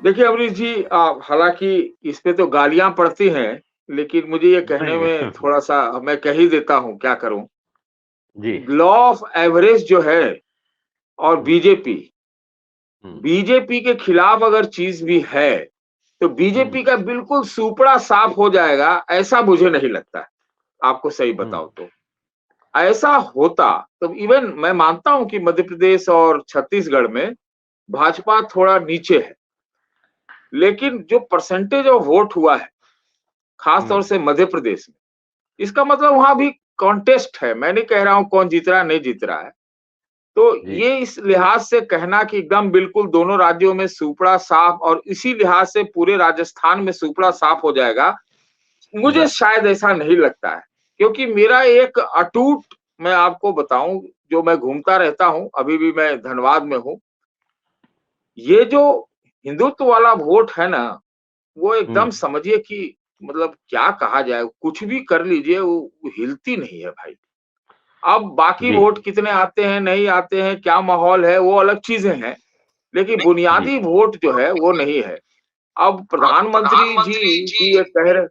देखिए अमरीश जी, हालांकि इस पे तो गालियां पड़ती हैं, लेकिन मुझे ये कहने नहीं। में थोड़ा सा, मैं कह ही देता हूं, क्या करूं। जी। लॉ ऑफ एवरेज जो है, और हुँ, बीजेपी हुँ, बीजेपी के खिलाफ अगर चीज भी है, तो हुँ, बीजेपी का बिल्कुल सुपड़ा साफ हो जाएगा, ऐसा मुझे नहीं लगता है। आपको सही हुँ, बताओ तो ऐसा होता तो इवन मैं मानता हूं कि मध्य प्रदेश और छत्तीसगढ़ में भाजपा थोड़ा नीचे है, लेकिन जो परसेंटेज ऑफ वोट हुआ है, खास हुँ, तौर से मध्य प्रदेश में, इसका मतलब वहां भी कॉन्टेस्ट है। मैं नहीं कह रहा हूं कौन जीत रहा है नहीं जीत रहा है। तो जी, ये इस लिहाज से कहना कि एकदम बिल्कुल दोनों राज्यों में सुपड़ा साफ, और इसी लिहाज से पूरे राजस्थान में सुपड़ा साफ हो जाएगा, मुझे हुँ, शायद ऐसा नहीं लगता है। क्योंकि मेरा एक अटूट, मैं आपको बताऊं, जो मैं घूमता रहता हूं, अभी भी मैं धनबाद में हूं, ये जो हिंदुत्व वाला वोट है ना, वो हुँ, एकदम समझिए कि मतलब क्या कहा जाए, कुछ भी कर लीजिए वो हिलती नहीं है भाई। अब बाकी जी, वोट कितने आते हैं नहीं आते हैं, क्या माहौल है, वो अलग चीजें हैं, लेकिन जी, बुनियादी वोट जो है वो नहीं है। अब प्रधानमंत्री जी भी ये कह रहे,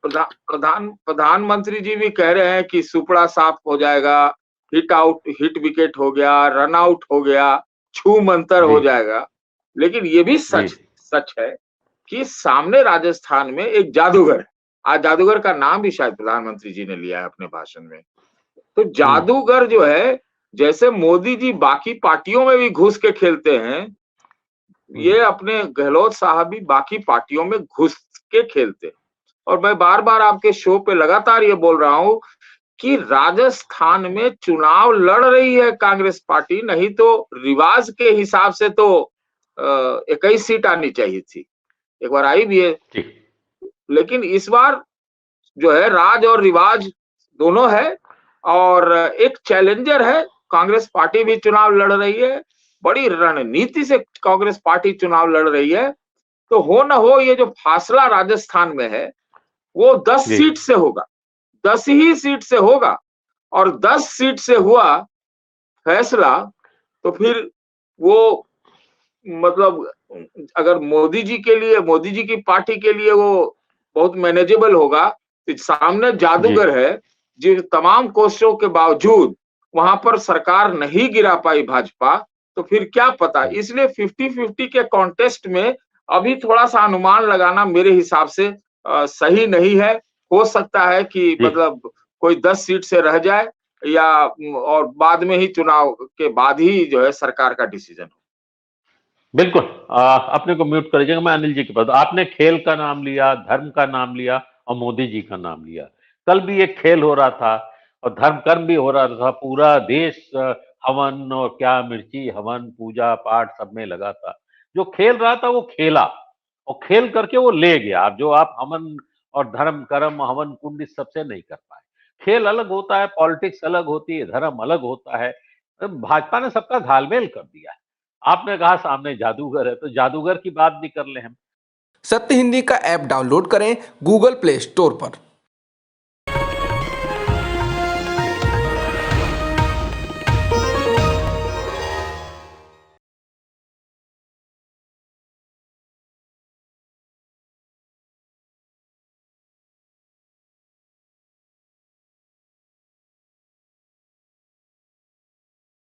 प्रधानमंत्री जी भी कह रहे हैं कि सुपड़ा साफ हो जाएगा, हिट विकेट हो गया, रन आउट हो गया, छू मंतर जी, हो जाएगा। लेकिन ये भी जी, सच सच है कि सामने राजस्थान में एक जादूगर है। आज जादूगर का नाम भी शायद प्रधानमंत्री जी ने लिया है अपने भाषण में। तो हुँ, जादूगर जो है, जैसे मोदी जी बाकी पार्टियों में भी घुस के खेलते हैं, हुँ, ये अपने गहलोत साहब भी बाकी पार्टियों में घुस के खेलते हैं। और मैं बार-बार आपके शो पे लगातार ये बोल रहा हूँ कि राजस्थान में चुनाव लड़ रही है कांग्रेस पार्टी, नहीं तो रिवाज के हिसाब से तो 21 सीट आनी चाहिए थी। एक बार आई भी है, जी, लेकिन इस बार जो है राज और रिवाज दोनों है, और एक चैलेंजर है। कांग्रेस पार्टी भी चुनाव लड़ रही है, बड़ी रणनीति से कांग्रेस पार्टी चुनाव लड़ रही है। तो हो ना हो, ये जो फासला राजस्थान में है, वो 10 जी, सीट से होगा, 10 ही सीट से होगा। और 10 सीट से हुआ फैसला, तो फिर वो मतलब, अगर मोदी जी के लिए, मोदी जी की पार्टी के लिए वो बहुत मैनेजेबल होगा। तो सामने जी, जादूगर है, जो तमाम कोशिशों के बावजूद वहां पर सरकार नहीं गिरा पाई भाजपा, तो फिर क्या पता। हुँ, इसलिए 50-50 के कॉन्टेस्ट में अभी थोड़ा सा अनुमान लगाना मेरे हिसाब से सही नहीं है। हो सकता है कि जी। मतलब कोई 10 सीट से रह जाए, या और बाद में ही, चुनाव के बाद ही जो है सरकार का डिसीजन हो। बिल्कुल। अपने को म्यूट कर दीजिएगा, मैं अनिल जी के पास। आपने खेल का नाम लिया, धर्म का नाम लिया और मोदी जी का नाम लिया। कल भी एक खेल हो रहा था और धर्म कर्म भी हो रहा था। पूरा देश हवन और क्या मिर्ची हवन, पूजा पाठ सब में लगा था। जो खेल रहा था वो खेला और खेल करके वो ले गया। अब जो आप हवन और धर्म कर्म, हवन कुंड इस सबसे नहीं कर पाए। खेल अलग होता है, पॉलिटिक्स अलग होती है, धर्म अलग होता है। भाजपा ने सबका घालमेल कर दिया है। आपने कहा सामने जादूगर है, तो जादूगर की बात भी कर लें हम। सत्य हिंदी का ऐप डाउनलोड करें गूगल प्ले स्टोर पर।